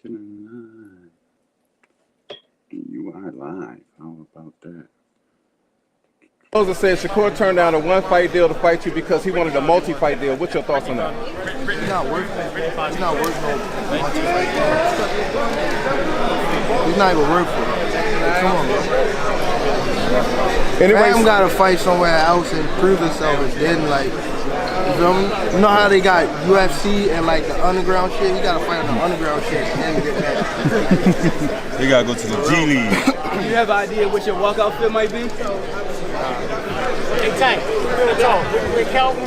Killing live. You are live. How about that? Rosa said Shakur turned down a one-fight deal to fight you because he wanted a multi-fight deal. What's your thoughts on that? He's not worth it. He's not worth no multi-fight deal. He's not even worth it. Come on, man. Bam got to fight somewhere else and prove himself and then, like, you feel me? You know how they got UFC and, like, the underground shit? He got to fight on the underground shit and then get that. They got to go to the G League. Do you have an idea what your walkout fit might be? Hey, Tank, real talk. Will Calvin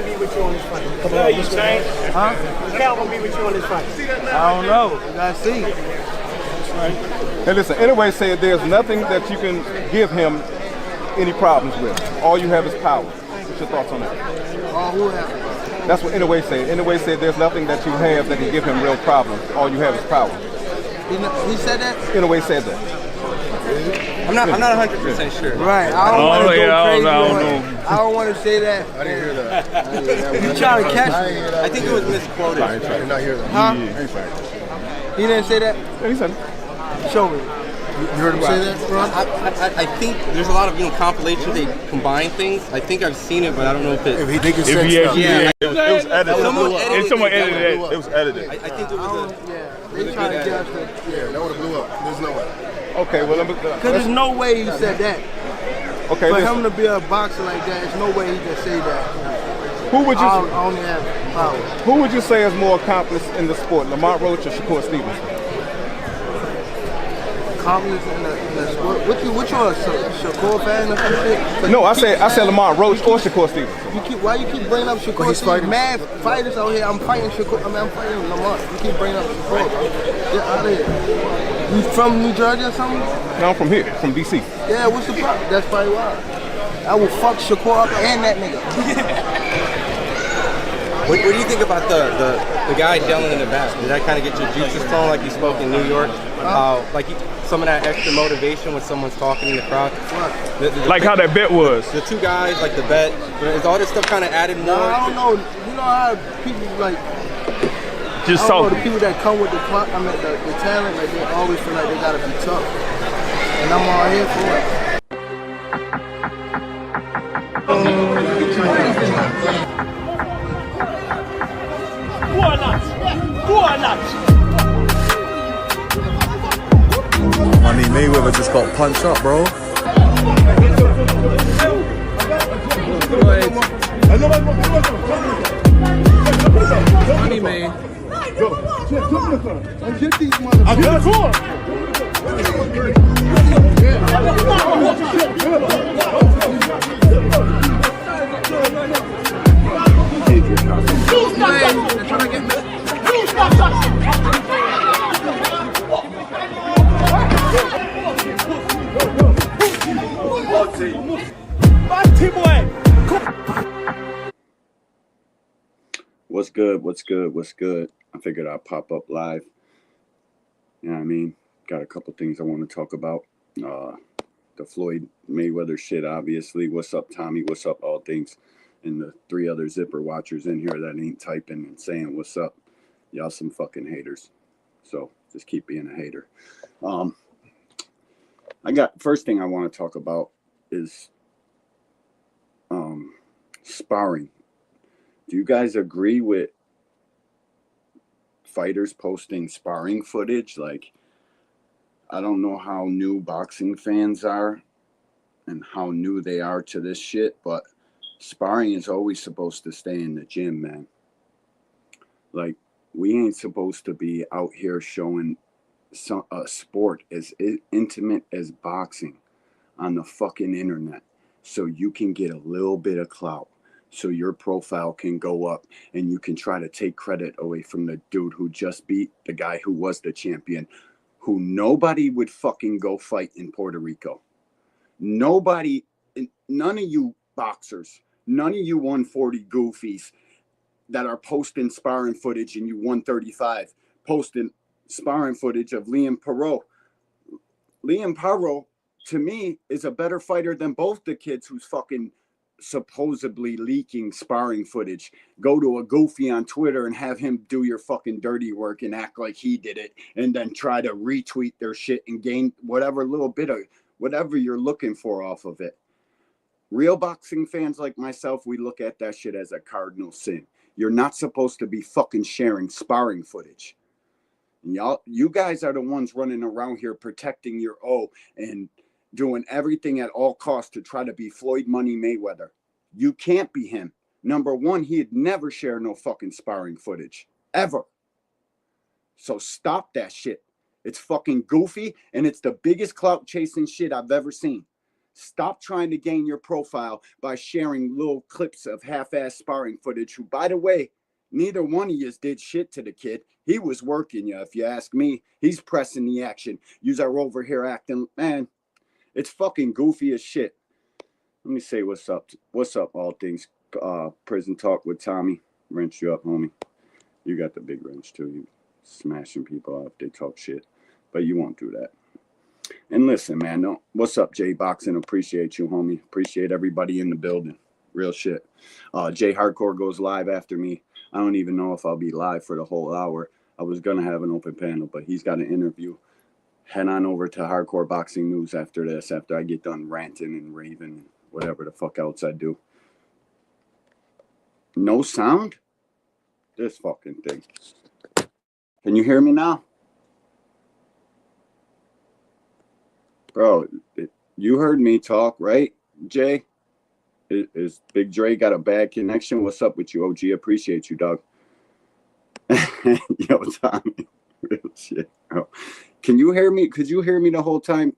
be with you on this fight? Come on, you saying? Huh? Will Calvin be with you on this fight? I don't know. We got to see. Hey, listen, anyway, said there's nothing that you can give him any problems with. All you have is power. What's your thoughts on that? Who have it? That's what Anyway said. Anyway said there's nothing that you have that can give him real problems. All you have is power. He said that? Anyway said that. I'm not 100% sure. Right. I don't want to go crazy. I don't want to say that. I didn't hear that. You trying to catch me? I think it was misquoted. I did not hear that. Huh? He didn't say that? Yeah, he said it. Show me. You heard him say that, bro? I think there's a lot of compilations. They combine things. I think I've seen it, but I don't know if it. If he think it's said stuff. Yeah. It was edited. Someone edited it. It was edited. I think it was Yeah. They trying to get us to. Yeah, that would have blew up. There's no way. Okay, well, Because there's no way he said that. okay, For listen. him to be a boxer like that, there's no way he can say that. Who would you I only have power. who would you say is more accomplished in the sport, Lamont Roach or Shakur Stevenson? Confidence in the sport. What you a Shakur fan or something? No, I said Lamont Roach or Shakur Stevenson. Why you keep bringing up Shakur? He's fighting. Mad fighters out here. I'm fighting Shakur. I'm fighting Lamont. You keep bringing up Shakur, bro. Get out of here. You from New Jersey or something? No, I'm from here, from DC. Yeah, what's the problem? That's probably why. I will fuck Shakur up and that nigga. What do you think about the guy yelling in the back? Did that kind of get your juices flowing like you spoke in New York? Some of that extra motivation when someone's talking in the crowd? Like how that bet was. The two guys, like the bet, is all this stuff kind of added more? No, I don't know. You know how people like... Just I don't know, so. the people that come with the talent, like they always feel like they gotta be tough. And I'm all here for it. I mean, Mayweather just got punched up, bro. Money man. Get these motherfuckers. What's good? What's good? What's good? I figured I'd pop up live. You know what I mean? Got a couple things I want to talk about. The Floyd Mayweather shit, obviously. What's up, Tommy? What's up, all things? And the 3 other Zipper watchers in here that ain't typing and saying what's up. Y'all some fucking haters. So just keep being a hater. First thing I want to talk about is sparring. Do you guys agree with fighters posting sparring footage? Like, I don't know how new boxing fans are and how new they are to this shit, but sparring is always supposed to stay in the gym, man. Like, we ain't supposed to be out here showing a sport as intimate as boxing on the fucking internet so you can get a little bit of clout, so your profile can go up and you can try to take credit away from the dude who just beat the guy who was the champion, who nobody would fucking go fight in Puerto Rico. Nobody, none of you boxers, none of you 140 goofies that are posting sparring footage and you 135 posting sparring footage of Liam Perot. Liam Perot, to me, is a better fighter than both the kids who's fucking supposedly leaking sparring footage. Go to a goofy on Twitter and have him do your fucking dirty work and act like he did it, and then try to retweet their shit and gain whatever little bit of whatever you're looking for off of it. Real boxing fans like myself, we look at that shit as a cardinal sin. You're not supposed to be fucking sharing sparring footage. And you guys are the ones running around here protecting your and doing everything at all costs to try to be Floyd Money Mayweather. You can't be him. Number one, he'd never share no fucking sparring footage. Ever. So stop that shit. It's fucking goofy, and it's the biggest clout chasing shit I've ever seen. Stop trying to gain your profile by sharing little clips of half-ass sparring footage, who, by the way, neither one of you did shit to the kid. He was working you, if you ask me. He's pressing the action. Yous are over here acting, man. It's fucking goofy as shit. Let me say what's up. What's up, all things prison talk with Tommy. Wrench you up, homie. You got the big wrench too. You smashing people out if they talk shit. But you won't do that. And listen, man, no. What's up, Jay Boxing? Appreciate you, homie. Appreciate everybody in the building. Real shit. Jay Hardcore goes live after me. I don't even know if I'll be live for the whole hour. I was gonna have an open panel, but he's got an interview. Head on over to Hardcore Boxing News after this, after I get done ranting and raving, whatever the fuck else I do. No sound? This fucking thing. Can you hear me now? Bro, you heard me talk, right, Jay? Is Big Dre got a bad connection? What's up with you, OG? Appreciate you, dog. Yo, Tommy. Real shit, bro. Can you hear me? Could you hear me the whole time?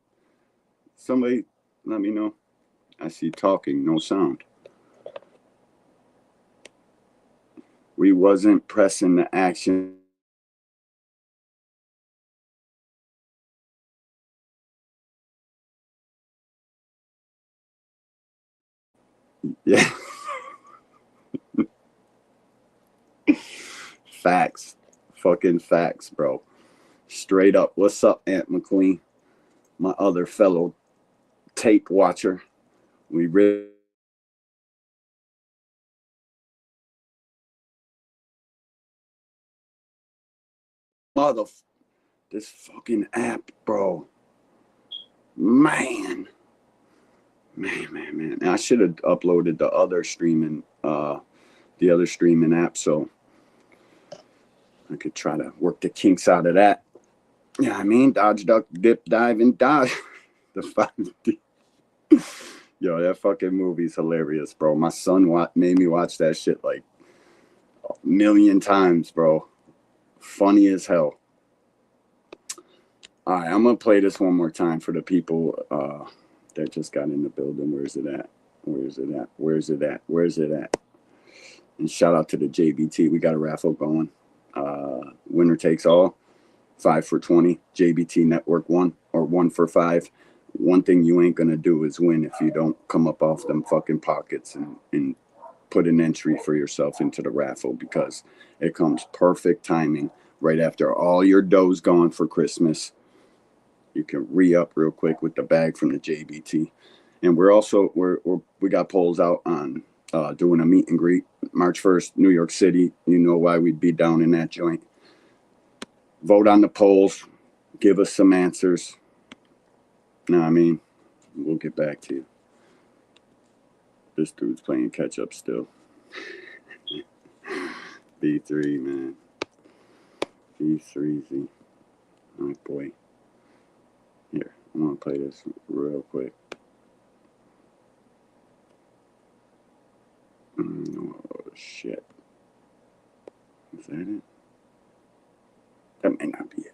Somebody let me know. I see talking, no sound. We wasn't pressing the action. Yeah. Facts. Fucking facts, bro. Straight up. What's up, Aunt McQueen? My other fellow tape watcher. We really this fucking app, bro. Man. And I should have uploaded the other streaming app so I could try to work the kinks out of that. Yeah, I mean, dodge, duck, dip, dive, and dodge. The 5D. Yo, that fucking movie's hilarious, bro. My son made me watch that shit like a million times, bro. Funny as hell. All right, I'm going to play this one more time for the people that just got in the building. Where's it at? And shout out to the JBT. We got a raffle going. Winner takes all. 5 for 20. JBT Network 1 or 1 for 5. One thing you ain't going to do is win if you don't come up off them fucking pockets and put an entry for yourself into the raffle, because it comes perfect timing right after all your dough's gone for Christmas. You can re-up real quick with the bag from the JBT. And we got polls out on doing a meet and greet March 1st, New York City. You know why we'd be down in that joint. Vote on the polls. Give us some answers. No, I mean, we'll get back to you. This dude's playing catch up still. B3, man. B3Z. Oh, boy. Here, I'm going to play this real quick. Oh, shit. Is that it? That may not be it.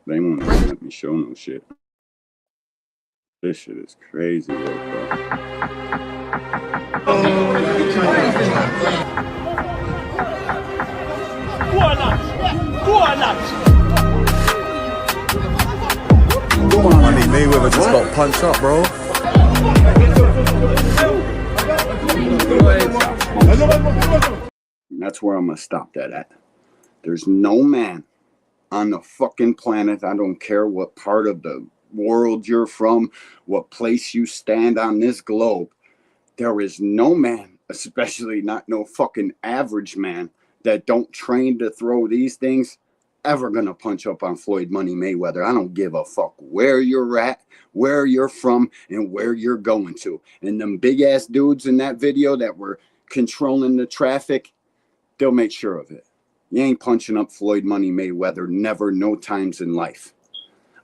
They won't even let me show no shit. This shit is crazy, bro. Money Mayweather just got punched up, bro. That's where I'm gonna stop that at. There's no man on the fucking planet, I don't care what part of the world you're from, what place you stand on this globe, there is no man, especially not no fucking average man, that don't train to throw these things ever gonna punch up on Floyd Money Mayweather. I don't give a fuck where you're at, where you're from, and where you're going to. And them big ass dudes in that video that were controlling the traffic, they'll make sure of it. You ain't punching up Floyd Money Mayweather, never, no times in life.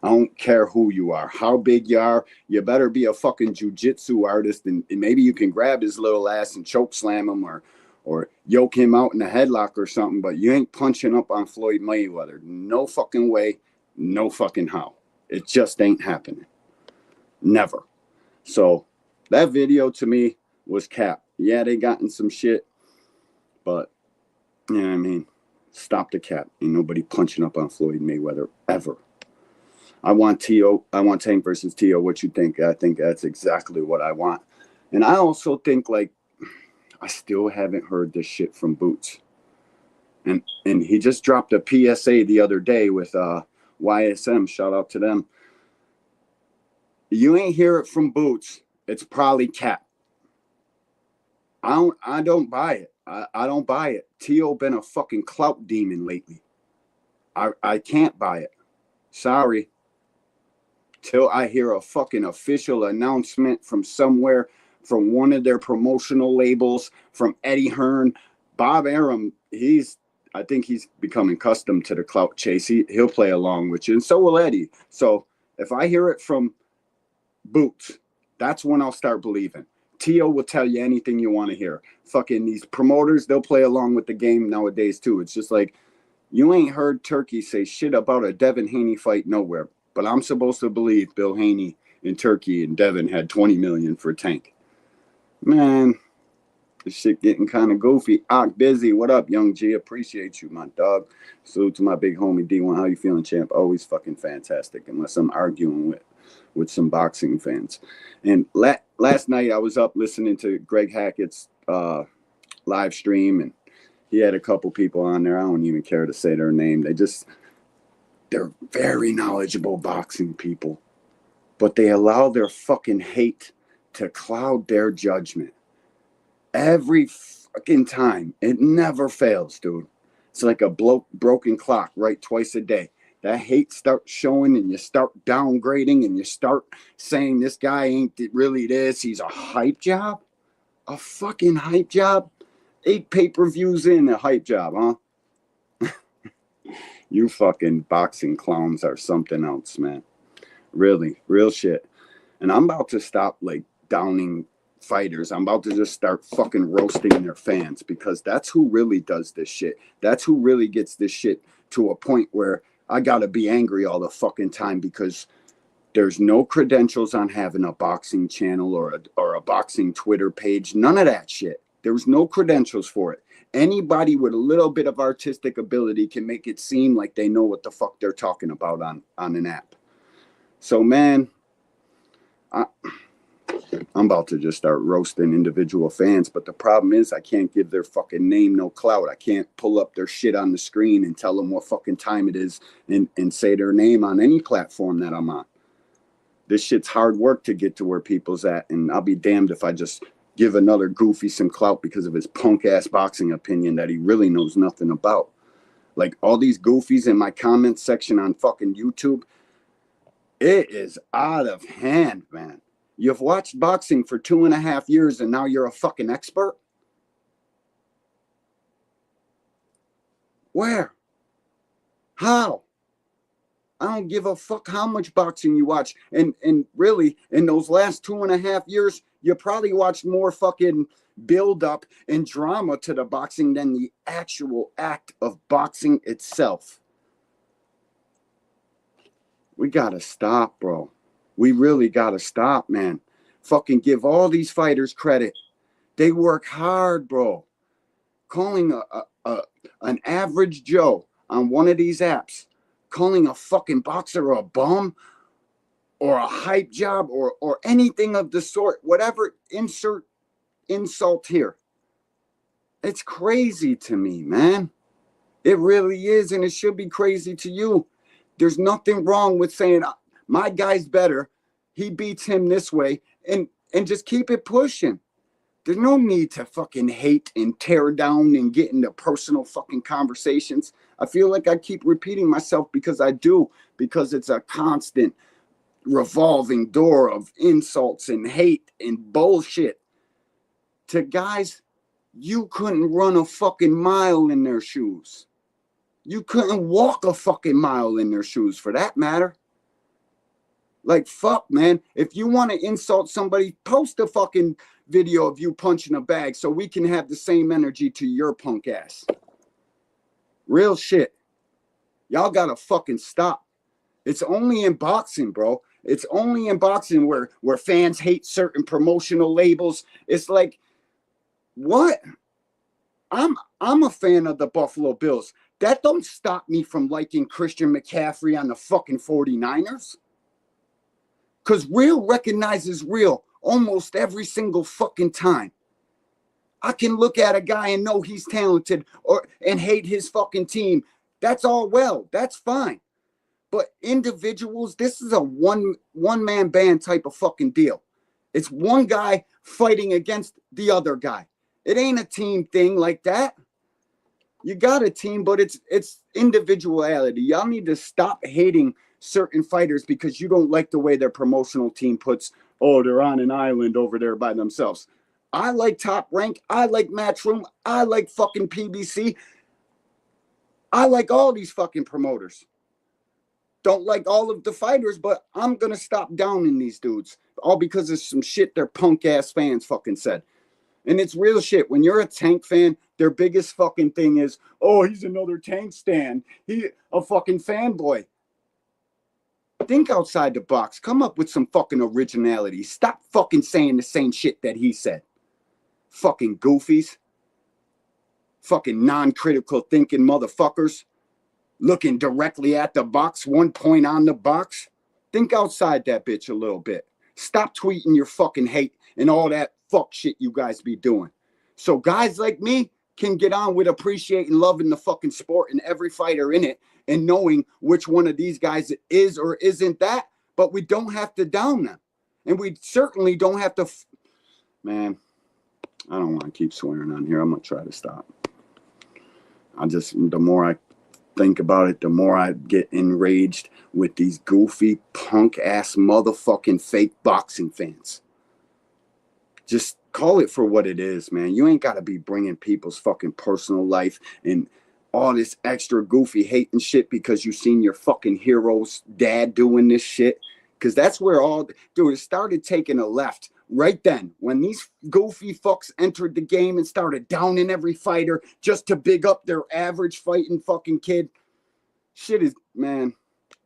I don't care who you are, how big you are. You better be a fucking jujitsu artist, and maybe you can grab his little ass and choke slam him or yoke him out in a headlock or something, but you ain't punching up on Floyd Mayweather. No fucking way, no fucking how. It just ain't happening. Never. So that video to me was cap. Yeah, they got in some shit, but you know what I mean? Stop the cap. Ain't nobody punching up on Floyd Mayweather ever. I want Tank versus Tio. What you think? I think that's exactly what I want. And I also think, like, I still haven't heard this shit from Boots. And he just dropped a PSA the other day with YSM. Shout out to them. You ain't hear it from Boots. It's probably cap. I don't buy it. I don't buy it. Tio been a fucking clout demon lately. I can't buy it. Sorry. Till I hear a fucking official announcement from somewhere, from one of their promotional labels, from Eddie Hearn. Bob Arum, I think he's becoming accustomed to the clout chase. He'll play along with you, and so will Eddie. So if I hear it from Boots, that's when I'll start believing. Tio will tell you anything you want to hear. Fucking these promoters, they'll play along with the game nowadays too. It's just like, you ain't heard Turkey say shit about a Devin Haney fight nowhere. But I'm supposed to believe Bill Haney and Turkey and Devin had 20 million for Tank. Man, this shit getting kind of goofy. Busy. What up, Young G? Appreciate you, my dog. Salute to my big homie D1. How you feeling, champ? Always fucking fantastic, unless I'm arguing with some boxing fans. And last night I was up listening to Greg Hackett's live stream, and he had a couple people on there. I don't even care to say their name. They're very knowledgeable boxing people, but they allow their fucking hate to cloud their judgment. Every fucking time. It never fails, dude. It's like a broken clock, right? Twice a day. That hate starts showing, and you start downgrading, and you start saying this guy ain't really this. He's a hype job. A fucking hype job. 8 pay-per-views in a hype job, huh? You fucking boxing clowns are something else, man. Really, real shit. And I'm about to stop, like, downing fighters. I'm about to just start fucking roasting their fans, because that's who really does this shit. That's who really gets this shit to a point where I gotta be angry all the fucking time, because there's no credentials on having a boxing channel or a boxing Twitter page. None of that shit. There was no credentials for it. Anybody with a little bit of artistic ability can make it seem like they know what the fuck they're talking about on an app. So, man, I'm about to just start roasting individual fans. But the problem is I can't give their fucking name no clout. I can't pull up their shit on the screen and tell them what fucking time it is and say their name on any platform that I'm on. This shit's hard work to get to where people's at. And I'll be damned if I just give another goofy some clout because of his punk ass boxing opinion that he really knows nothing about. Like, all these goofies in my comment section on fucking YouTube, it is out of hand, man. You've watched boxing for 2.5 years and now you're a fucking expert? Where? How? I don't give a fuck how much boxing you watch. And really, in those last 2.5 years, you probably watched more fucking build up and drama to the boxing than the actual act of boxing itself. We gotta stop, bro. We really gotta stop, man. Fucking give all these fighters credit. They work hard, bro. Calling an average Joe on one of these apps, calling a fucking boxer a bum or a hype job or anything of the sort, whatever, insert insult here. It's crazy to me, man. It really is, and it should be crazy to you. There's nothing wrong with saying, my guy's better, he beats him this way, and just keep it pushing. There's no need to fucking hate and tear down and get into personal fucking conversations. I feel like I keep repeating myself because I do, because it's a constant revolving door of insults and hate and bullshit to guys you couldn't run a fucking mile in their shoes. You couldn't walk a fucking mile in their shoes, for that matter. Like, fuck, man. If you want to insult somebody, post a fucking video of you punching a bag so we can have the same energy to your punk ass. Real shit. Y'all gotta fucking stop. It's only in boxing, bro. It's only in boxing where fans hate certain promotional labels. It's like, what? I'm a fan of the Buffalo Bills. That don't stop me from liking Christian McCaffrey on the fucking 49ers. Because real recognizes real almost every single fucking time. I can look at a guy and know he's talented and hate his fucking team. That's all well. That's fine. But individuals, this is a one-man band type of fucking deal. It's one guy fighting against the other guy. It ain't a team thing like that. You got a team, but it's individuality. Y'all need to stop hating certain fighters because you don't like the way their promotional team puts, oh, they're on an island over there by themselves. I like Top Rank. I like Matchroom. I like fucking PBC. I like all these fucking promoters. Don't like all of the fighters, but I'm going to stop downing these dudes. All because of some shit their punk ass fans fucking said. And it's real shit. When you're a Tank fan, their biggest fucking thing is, oh, he's another Tank stan. He a fucking fanboy. Think outside the box. Come up with some fucking originality. Stop fucking saying the same shit that he said. Fucking goofies. Fucking non-critical thinking motherfuckers. Looking directly at the box, 1 point on the box. Think outside that bitch a little bit. Stop tweeting your fucking hate and all that fuck shit you guys be doing. So guys like me can get on with appreciating, loving the fucking sport and every fighter in it and knowing which one of these guys is or isn't that, but we don't have to down them. And we certainly don't have to, man, I don't want to keep swearing on here. I'm going to try to stop. The more I think about it, the more I get enraged with these goofy punk ass motherfucking fake boxing fans. Just call it for what it is, man. You ain't got to be bringing people's fucking personal life and all this extra goofy hate and shit because you seen your fucking hero's dad doing this shit. Because that's where it started taking a left right then. When these goofy fucks entered the game and started downing every fighter just to big up their average fighting fucking kid. Shit is, man,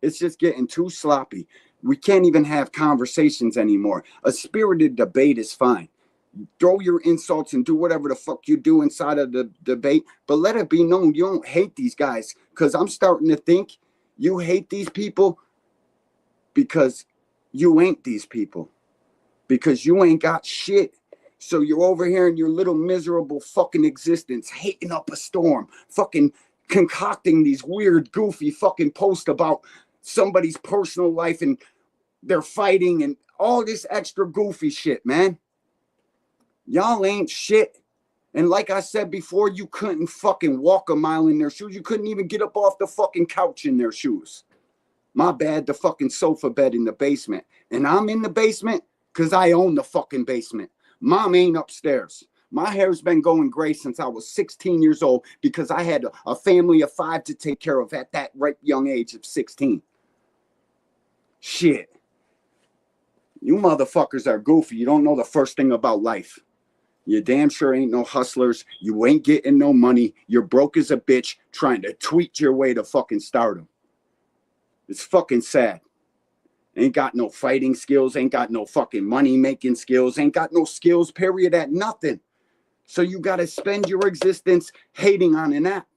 it's just getting too sloppy. We can't even have conversations anymore. A spirited debate is fine. Throw your insults and do whatever the fuck you do inside of the debate, but let it be known you don't hate these guys, because I'm starting to think you hate these people because you ain't these people, because you ain't got shit. So you're over here in your little miserable fucking existence, hating up a storm, fucking concocting these weird, goofy fucking posts about somebody's personal life and they're fighting and all this extra goofy shit, man. Y'all ain't shit. And like I said before, you couldn't fucking walk a mile in their shoes. You couldn't even get up off the fucking couch in their shoes. My bad, the fucking sofa bed in the basement. And I'm in the basement because I own the fucking basement. Mom ain't upstairs. My hair's been going gray since I was 16 years old because I had a family of 5 to take care of at that right young age of 16. Shit. You motherfuckers are goofy. You don't know the first thing about life. You damn sure ain't no hustlers. You ain't getting no money. You're broke as a bitch trying to tweet your way to fucking stardom. It's fucking sad. Ain't got no fighting skills. Ain't got no fucking money making skills. Ain't got no skills, period, at nothing. So you got to spend your existence hating on an app.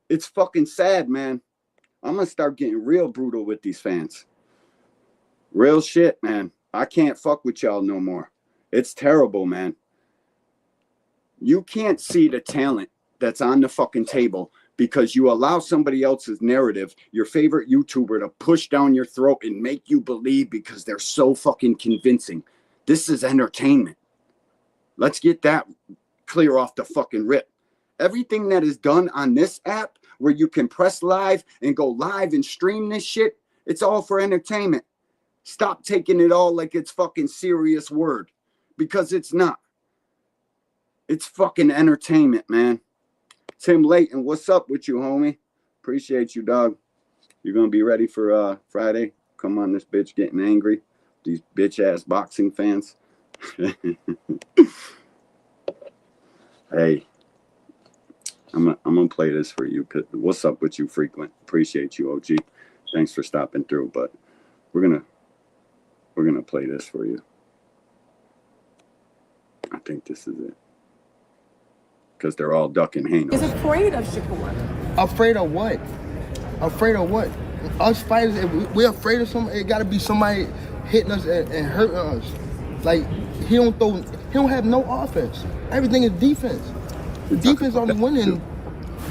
It's fucking sad, man. I'm going to start getting real brutal with these fans. Real shit, man. I can't fuck with y'all no more. It's terrible, man. You can't see the talent that's on the fucking table because you allow somebody else's narrative, your favorite YouTuber, to push down your throat and make you believe because they're so fucking convincing. This is entertainment. Let's get that clear off the fucking rip. Everything that is done on this app where you can press live and go live and stream this shit, it's all for entertainment. Stop taking it all like it's fucking serious word, because it's not. It's fucking entertainment, man. Tim Layton, what's up with you, homie? Appreciate you, dog. You're going to be ready for Friday? Come on, this bitch getting angry. These bitch-ass boxing fans. Hey, I'm gonna play this for you. What's up with you, Frequent? Appreciate you, OG. Thanks for stopping through, but we're gonna play this for you. I think this is it. Because they're all ducking Hanos. Is afraid of Shakur. Afraid of what? Afraid of what? Us fighters, if we're afraid of somebody, it gotta be somebody hitting us and hurting us. Like, he don't have no offense. Everything is defense. Defense only winning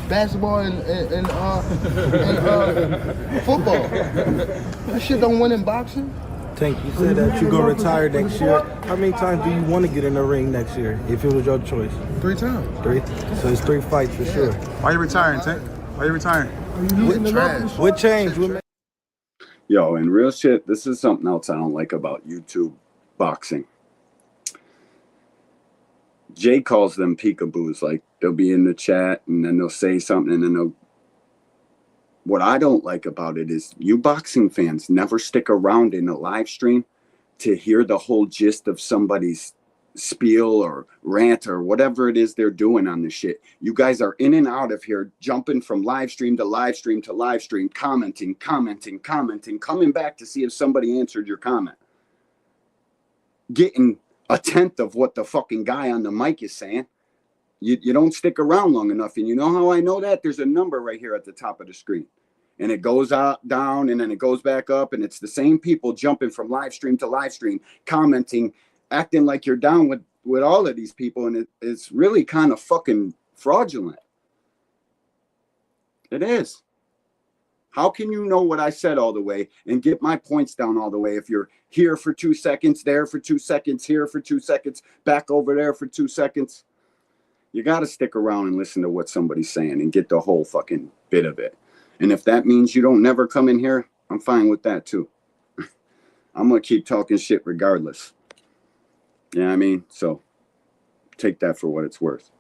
basketball and football. That shit don't win in boxing. Tank, you said that you're gonna retire next year. How many times do you want to get in the ring next year if it was your choice? 3 times. 3? So it's 3 fights for sure. Why you retiring, Tank? Why you retiring? What changed? Yo, in real shit, this is something else I don't like about YouTube boxing. Jay calls them peekaboos. Like, they'll be in the chat and then they'll say something and then they'll... What I don't like about it is you boxing fans never stick around in a live stream to hear the whole gist of somebody's spiel or rant or whatever it is they're doing on this shit. You guys are in and out of here, jumping from live stream to live stream to live stream, commenting, coming back to see if somebody answered your comment. Getting a tenth of what the fucking guy on the mic is saying. You don't stick around long enough. And you know how I know that? There's a number right here at the top of the screen. And it goes out, down, and then it goes back up. And it's the same people jumping from live stream to live stream, commenting, acting like you're down with all of these people. And it's really kind of fucking fraudulent. It is. How can you know what I said all the way and get my points down all the way if you're here for 2 seconds, there for 2 seconds, here for 2 seconds, back over there for 2 seconds? You got to stick around and listen to what somebody's saying and get the whole fucking bit of it. And if that means you don't never come in here, I'm fine with that too. I'm going to keep talking shit regardless. You know what I mean? So take that for what it's worth.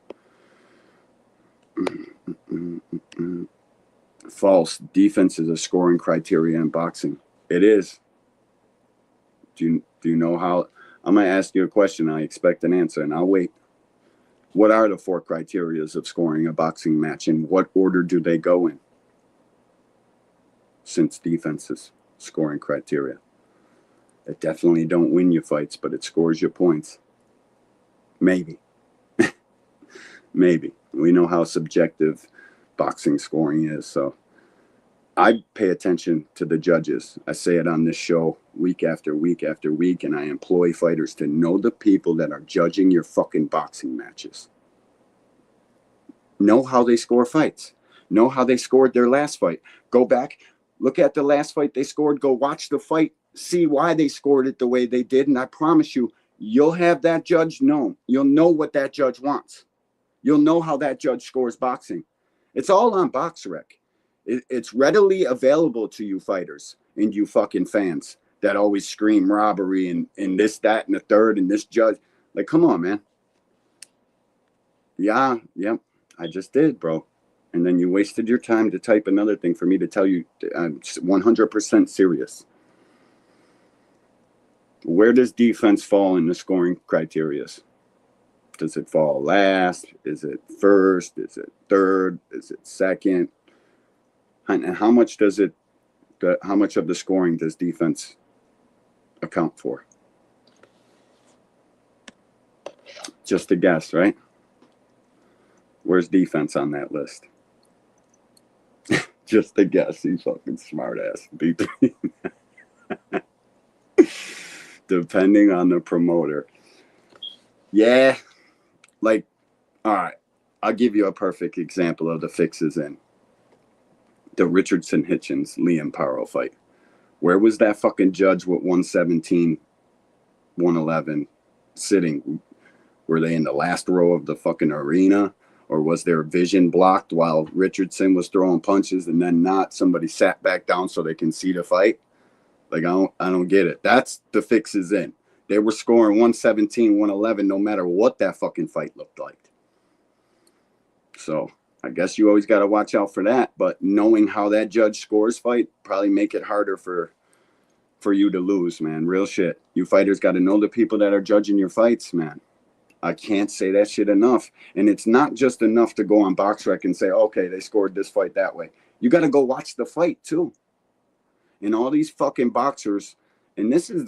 False. Defense is a scoring criteria in boxing. It is. Do you know how? I'm going to ask you a question. I expect an answer and I'll wait. What are the 4 criteria of scoring a boxing match and what order do they go in? Since defense is scoring criteria. It definitely don't win you fights, but it scores you points. Maybe. Maybe. We know how subjective boxing scoring is, so I pay attention to the judges. I say it on this show week after week after week, and I employ fighters to know the people that are judging your fucking boxing matches. Know how they score fights. Know how they scored their last fight. Go back, look at the last fight they scored, go watch the fight, see why they scored it the way they did, and I promise you, you'll have that judge known. You'll know what that judge wants. You'll know how that judge scores boxing. It's all on BoxRec. It's readily available to you fighters and you fucking fans that always scream robbery and this, that, and the third, and this judge. Like, come on, man. Yeah, yep, I just did, bro. And then you wasted your time to type another thing for me to tell you I'm 100% serious. Where does defense fall in the scoring criteria? Does it fall last? Is it first? Is it third? Is it second? And how much does it? How much of the scoring does defense account for? Just a guess, right? Where's defense on that list? Just a guess. He's fucking smart ass. Depending on the promoter. Yeah. Like, all right. I'll give you a perfect example of the fixes in the Richardson Hitchens Liam Paro fight. Where was that fucking judge with 117, 111 sitting? Were they in the last row of the fucking arena? Or was their vision blocked while Richardson was throwing punches and then not? Somebody sat back down so they can see the fight? Like, I don't get it. That's the fix is in. They were scoring 117, 111, no matter what that fucking fight looked like. So I guess you always got to watch out for that. But knowing how that judge scores fight probably make it harder for you to lose, man. Real shit. You fighters got to know the people that are judging your fights, man. I can't say that shit enough. And it's not just enough to go on BoxRec and say, okay, they scored this fight that way. You got to go watch the fight too. And all these fucking boxers, and this is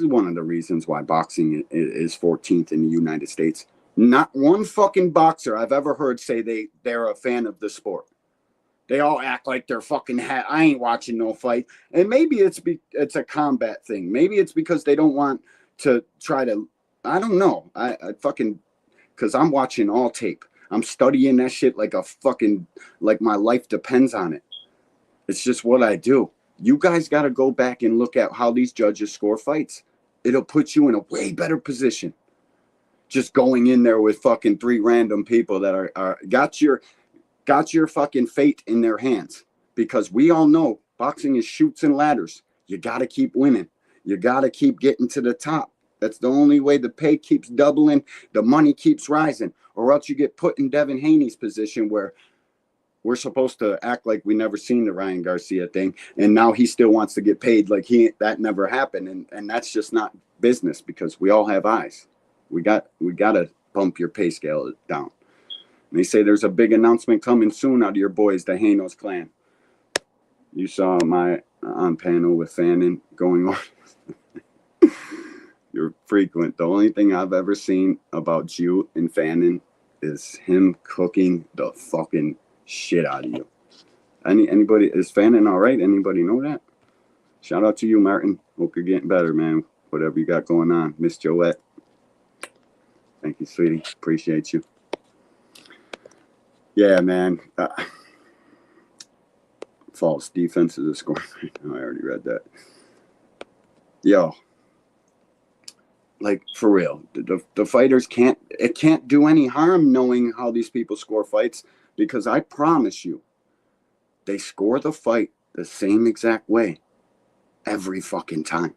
one of the reasons why boxing is 14th in the United States. Not one fucking boxer I've ever heard say they're a fan of the sport. They all act like they're fucking I ain't watching no fight. And maybe it's a combat thing. Maybe it's because they don't want to try to, I don't know. I fucking, because I'm watching all tape. I'm studying that shit like like my life depends on it. It's just what I do. You guys got to go back and look at how these judges score fights. It'll put you in a way better position. Just going in there with fucking 3 random people that are got your fucking fate in their hands. Because we all know boxing is chutes and ladders. You got to keep winning. You got to keep getting to the top. That's the only way the pay keeps doubling, the money keeps rising, or else you get put in Devin Haney's position where we're supposed to act like we never seen the Ryan Garcia thing, and now he still wants to get paid like that never happened, and that's just not business because we all have eyes. We got to bump your pay scale down. And they say there's a big announcement coming soon out of your boys, the Hanos clan. You saw my on panel with Fannin going on. You're frequent. The only thing I've ever seen about you and Fannin is him cooking the fucking shit out of you. Anybody, is Fannin all right? Anybody know that? Shout out to you, Martin. Hope you're getting better, man. Whatever you got going on. Miss Joette. Thank you, sweetie. Appreciate you. Yeah, man. False defense is a score. I already read that. Yo. Like, for real, the fighters can't do any harm knowing how these people score fights, because I promise you, they score the fight the same exact way every fucking time.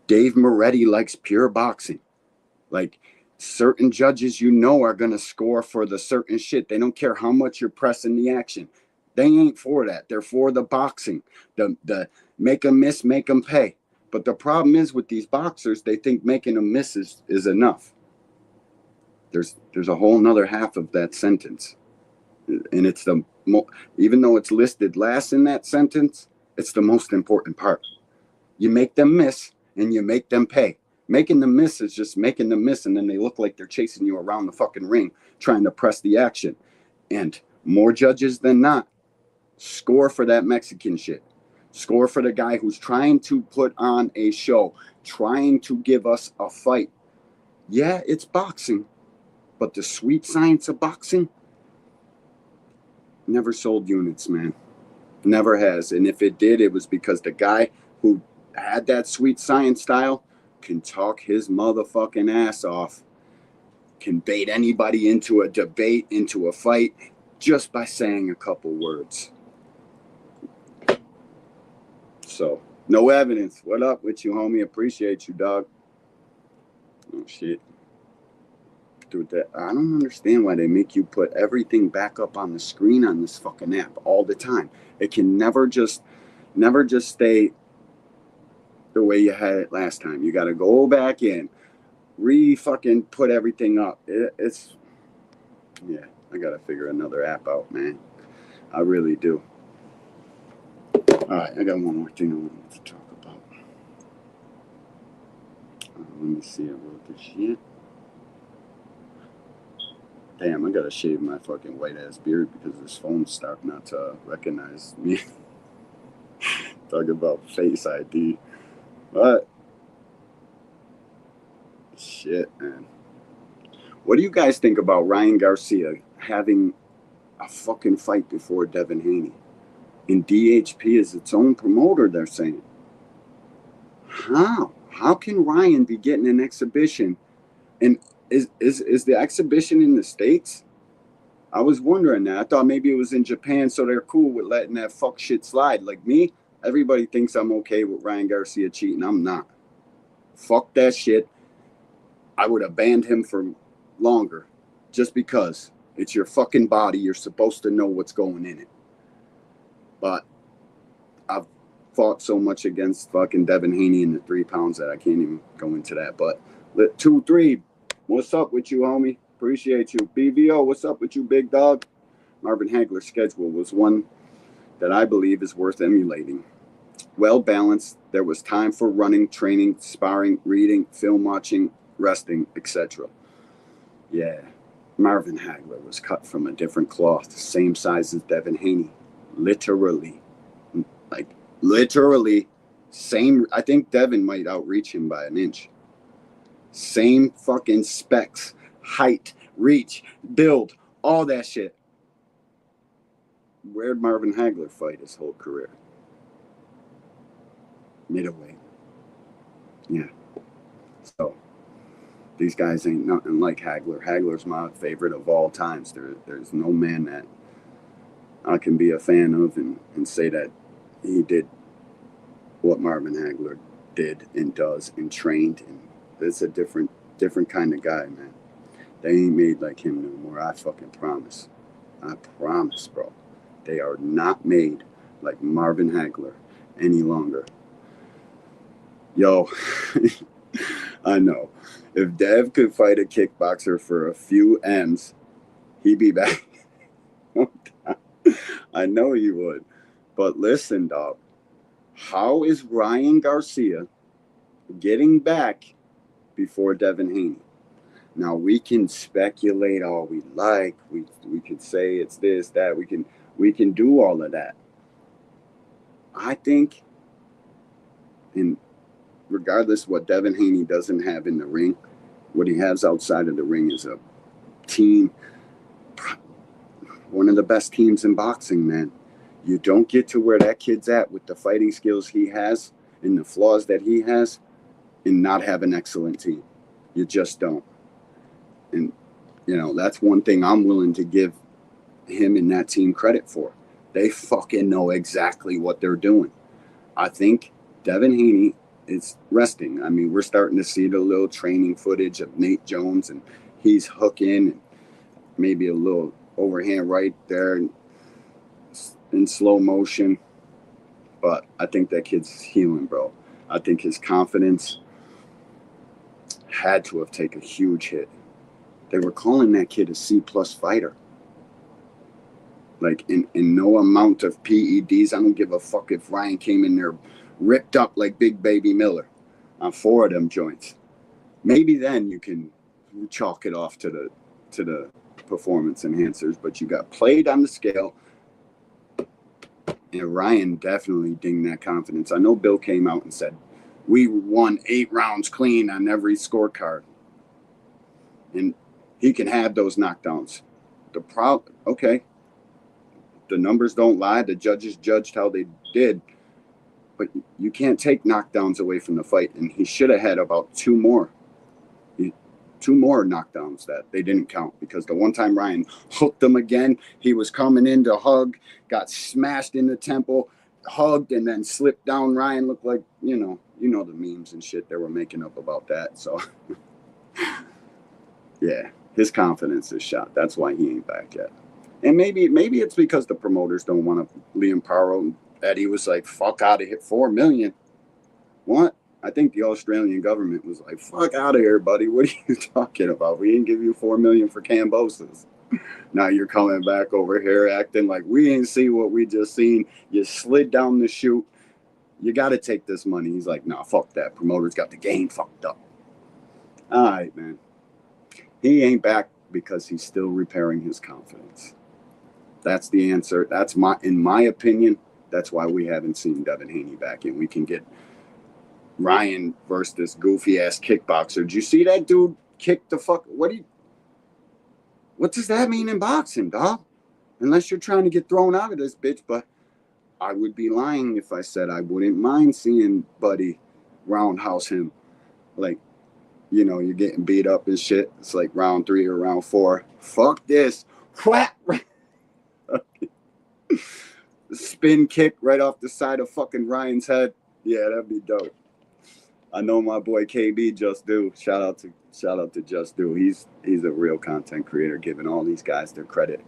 Dave Moretti likes pure boxing. Like, certain judges are going to score for the certain shit. They don't care how much you're pressing the action. They ain't for that. They're for the boxing. The make them miss, make them pay. But the problem is with these boxers, they think making them miss is enough. There's a whole nother half of that sentence. And it's even though it's listed last in that sentence, it's the most important part. You make them miss and you make them pay. Making them miss is just making them miss, and then they look like they're chasing you around the fucking ring trying to press the action. And more judges than not score for that Mexican shit. Score for the guy who's trying to put on a show, trying to give us a fight. Yeah, it's boxing, but the sweet science of boxing never sold units, man. Never has. And if it did, it was because the guy who had that sweet science style can talk his motherfucking ass off, can bait anybody into a debate, into a fight, just by saying a couple words. So, no evidence. What up with you, homie? Appreciate you, dog. Oh, shit. Dude, I don't understand why they make you put everything back up on the screen on this fucking app all the time. It can never just stay the way you had it last time. You got to go back in, fucking put everything up. Yeah, I got to figure another app out, man. I really do. All right, I got one more thing I wanted to talk about. Let me see, I wrote this shit. Damn, I gotta shave my fucking white ass beard because this phone's starting not to recognize me. Talk about Face ID. What? Shit, man. What do you guys think about Ryan Garcia having a fucking fight before Devin Haney? And DHP is its own promoter, they're saying. How? How can Ryan be getting an exhibition? And Is the exhibition in the States? I was wondering that. I thought maybe it was in Japan, so they're cool with letting that fuck shit slide. Like me, everybody thinks I'm okay with Ryan Garcia cheating. I'm not. Fuck that shit. I would have banned him for longer just because it's your fucking body. You're supposed to know what's going in it. But I've fought so much against fucking Devin Haney in the 3 pounds that I can't even go into that. But 2-3, what's up with you, homie? Appreciate you. BVO, what's up with you, big dog? Marvin Hagler's schedule was one that I believe is worth emulating. Well balanced. There was time for running, training, sparring, reading, film watching, resting, etc. Yeah, Marvin Hagler was cut from a different cloth, same size as Devin Haney. Literally. Like, literally, same. I think Devin might outreach him by an inch. Same fucking specs, height, reach, build, all that shit. Where'd Marvin Hagler fight his whole career? Middleweight. Yeah. So these guys ain't nothing like Hagler. Hagler's my favorite of all times. There's no man that I can be a fan of and say that he did what Marvin Hagler did and does and trained. And it's a different kind of guy, man. They ain't made like him no more. I fucking promise. I promise, bro. They are not made like Marvin Hagler any longer. Yo, I know. If Dev could fight a kickboxer for a few M's, he'd be back. I know he would. But listen, dog. How is Ryan Garcia getting back before Devin Haney? Now, we can speculate all we like. We could say it's this, that. We can do all of that. I think, and regardless what Devin Haney doesn't have in the ring, what he has outside of the ring is a team, one of the best teams in boxing, man. You don't get to where that kid's at with the fighting skills he has and the flaws that he has and not have an excellent team. You just don't. And, you know, that's one thing I'm willing to give him and that team credit for. They fucking know exactly what they're doing. I think Devin Haney is resting. I mean, we're starting to see the little training footage of Nate Jones, and he's hooking, and maybe a little overhand right there in slow motion. But I think that kid's healing, bro. I think his confidence had to have taken a huge hit. They were calling that kid a C-plus fighter. Like, in no amount of PEDs. I don't give a fuck if Ryan came in there ripped up like Big Baby Miller on 4 of them joints. Maybe then you can chalk it off to the performance enhancers, but you got played on the scale. And Ryan definitely dinged that confidence. I know Bill came out and said, we won 8 rounds clean on every scorecard. And he can have those knockdowns. Okay. The numbers don't lie. The judges judged how they did. But you can't take knockdowns away from the fight. And he should have had about 2 more. 2 more knockdowns that they didn't count, because the one time Ryan hooked him again, he was coming in to hug, got smashed in the temple, hugged, and then slipped down. Ryan looked like, you know the memes and shit they were making up about that. So, yeah, his confidence is shot. That's why he ain't back yet. And maybe it's because the promoters don't want to. Liam Paro and Eddie was like, fuck out of here, $4 million. What? I think the Australian government was like, fuck out of here, buddy. What are you talking about? We didn't give you $4 million for Kambosos. Now you're coming back over here acting like we ain't see what we just seen. You slid down the chute. You got to take this money. He's like, nah, fuck that. Promoters got the game fucked up. All right, man. He ain't back because he's still repairing his confidence. That's the answer. In my opinion, that's why we haven't seen Devin Haney back, and we can get Ryan versus this goofy ass kickboxer. Did you see that dude kick the fuck? What does that mean in boxing, dog? Unless you're trying to get thrown out of this bitch. But I would be lying if I said I wouldn't mind seeing Buddy roundhouse him. Like, you know, you're getting beat up and shit. It's like round 3 or round 4. Fuck this. Whap! Spin kick right off the side of fucking Ryan's head. Yeah, that'd be dope. I know my boy KB Just Do. Shout out to Just Do. He's a real content creator, giving all these guys their credit.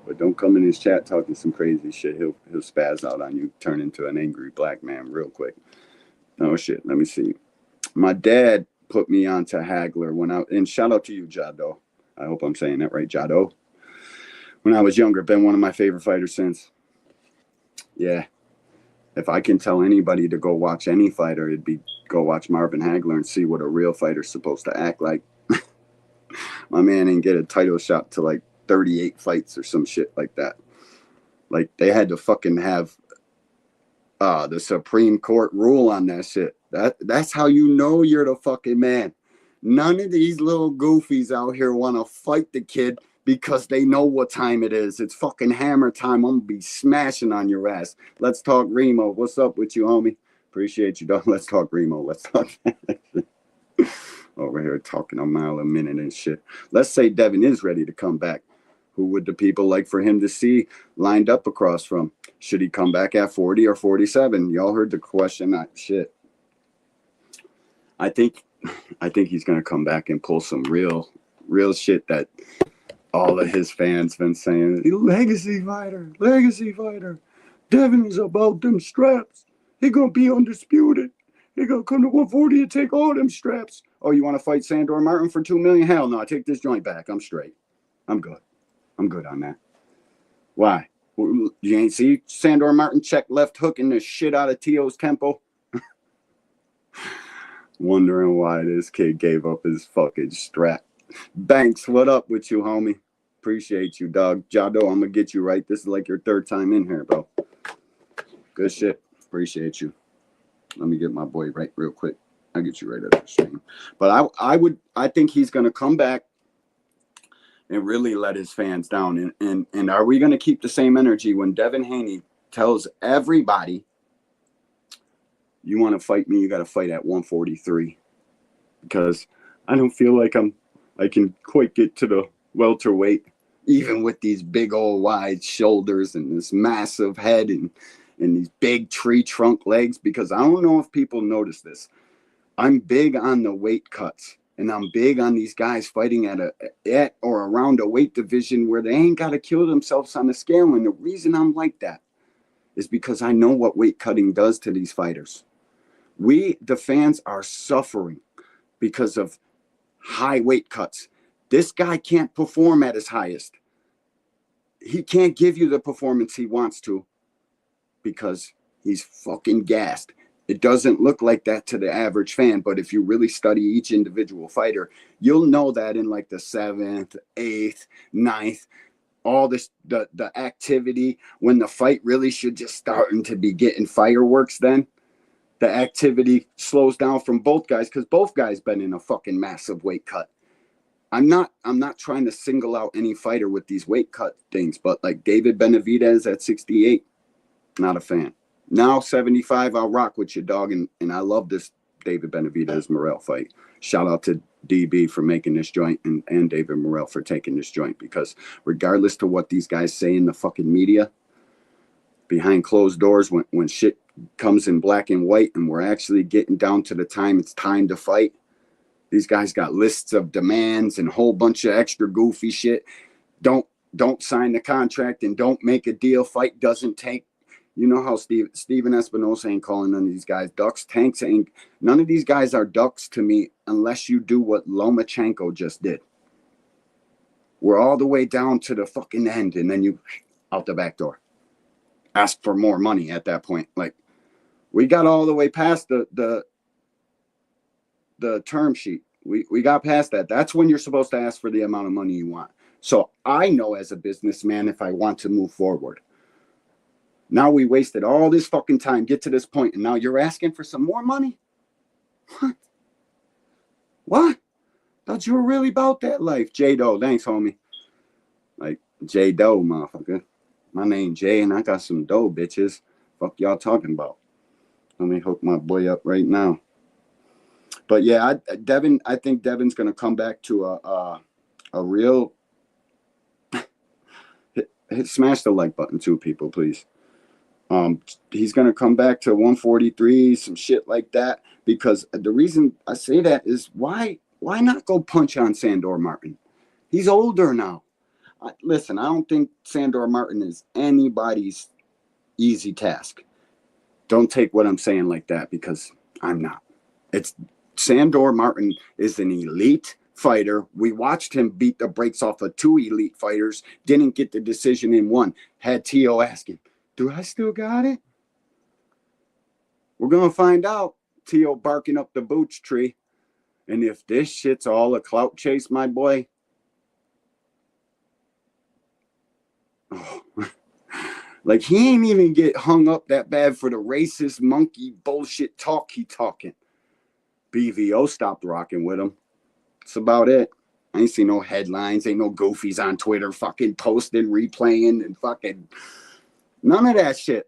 But don't come in his chat talking some crazy shit. He'll spaz out on you, turn into an angry black man real quick. Oh shit, let me see. My dad put me onto Hagler and shout out to you, Jado. I hope I'm saying that right, Jado. When I was younger, been one of my favorite fighters since. Yeah. If I can tell anybody to go watch any fighter, it'd be go watch Marvin Hagler and see what a real fighter's supposed to act like. My man didn't get a title shot to like 38 fights or some shit like that. Like they had to fucking have the Supreme Court rule on that shit. That's how you know you're the fucking man. None of these little goofies out here want to fight the kid because they know what time it is. It's fucking hammer time. I'm gonna be smashing on your ass. Let's talk Remo. What's up with you, homie? Appreciate you, dog. Let's talk Remo. Let's talk over here talking a mile a minute and shit. Let's say Devin is ready to come back. Who would the people like for him to see lined up across from? Should he come back at 40 or 47? Y'all heard the question. Shit. I think he's gonna come back and pull some real shit that all of his fans been saying. Legacy fighter. Devin is about them straps. He gonna be undisputed. He gonna come to 140 and take all them straps. Oh, you want to fight Sandor Martin for $2 million? Hell no, I take this joint back. I'm straight. I'm good on that. Why? You ain't see Sandor Martin check left hooking the shit out of Tio's tempo? Wondering why this kid gave up his fucking strap. Banks, what up with you, homie? Appreciate you, dog. Jado, I'm gonna get you right. This is like your 3rd time in here, bro. Good shit. Appreciate you. Let me get my boy right real quick. I'll get you right at the stream. But I think he's gonna come back and really let his fans down. And are we gonna keep the same energy when Devin Haney tells everybody, you want to fight me, you got to fight at 143? Because I don't feel like I can quite get to the welterweight, even with these big old wide shoulders and this massive head and these big tree trunk legs. Because I don't know if people notice this. I'm big on the weight cuts, and I'm big on these guys fighting at or around a weight division where they ain't got to kill themselves on the scale. And the reason I'm like that is because I know what weight cutting does to these fighters. We, the fans, are suffering because of high weight cuts. This guy can't perform at his highest. He can't give you the performance he wants to because he's fucking gassed. It doesn't look like that to the average fan, but if you really study each individual fighter, you'll know that in like the 7th, 8th, 9th, all this, the activity, when the fight really should just starting to be getting fireworks, then the activity slows down from both guys because both guys been in a fucking massive weight cut. I'm not trying to single out any fighter with these weight cut things, but like David Benavidez at 68, not a fan. Now 75, I'll rock with you, dog, and I love this David Benavidez Morrell fight. Shout out to DB for making this joint and David Morrell for taking this joint, because regardless to what these guys say in the fucking media, behind closed doors, when shit comes in black and white and we're actually getting down to the time it's time to fight, these guys got lists of demands and a whole bunch of extra goofy shit. Don't sign the contract and don't make a deal. Fight doesn't take. You know how Steven Espinosa ain't calling none of these guys ducks. Tanks ain't. None of these guys are ducks to me unless you do what Lomachenko just did. We're all the way down to the fucking end, and then you out the back door. Ask for more money at that point. Like, we got all the way past the term sheet. We got past that. That's when you're supposed to ask for the amount of money you want. So I know as a businessman if I want to move forward. Now we wasted all this fucking time, get to this point, and now you're asking for some more money? What? Thought you were really about that life. J-Doe, thanks, homie. Like, J-Doe, motherfucker. My name Jay, and I got some dough, bitches. Fuck y'all talking about? Let me hook my boy up right now. But yeah, Devin, I think Devin's going to come back to a real. Smash the like button too, people, please. He's going to come back to 143, some shit like that. Because the reason I say that is why not go punch on Sandor Martin? He's older now. Listen, I don't think Sandor Martin is anybody's easy task. Don't take what I'm saying like that, because I'm not. It's Sandor Martin is an elite fighter. We watched him beat the brakes off of 2 elite fighters, didn't get the decision in one. Had Tio ask him, do I still got it? We're going to find out. Tio barking up the booch tree. And if this shit's all a clout chase, my boy. Oh. Like, he ain't even get hung up that bad for the racist monkey bullshit talk he talking. BVO stopped rocking with him. That's about it. I ain't seen no headlines. Ain't no goofies on Twitter fucking posting, replaying, and fucking none of that shit.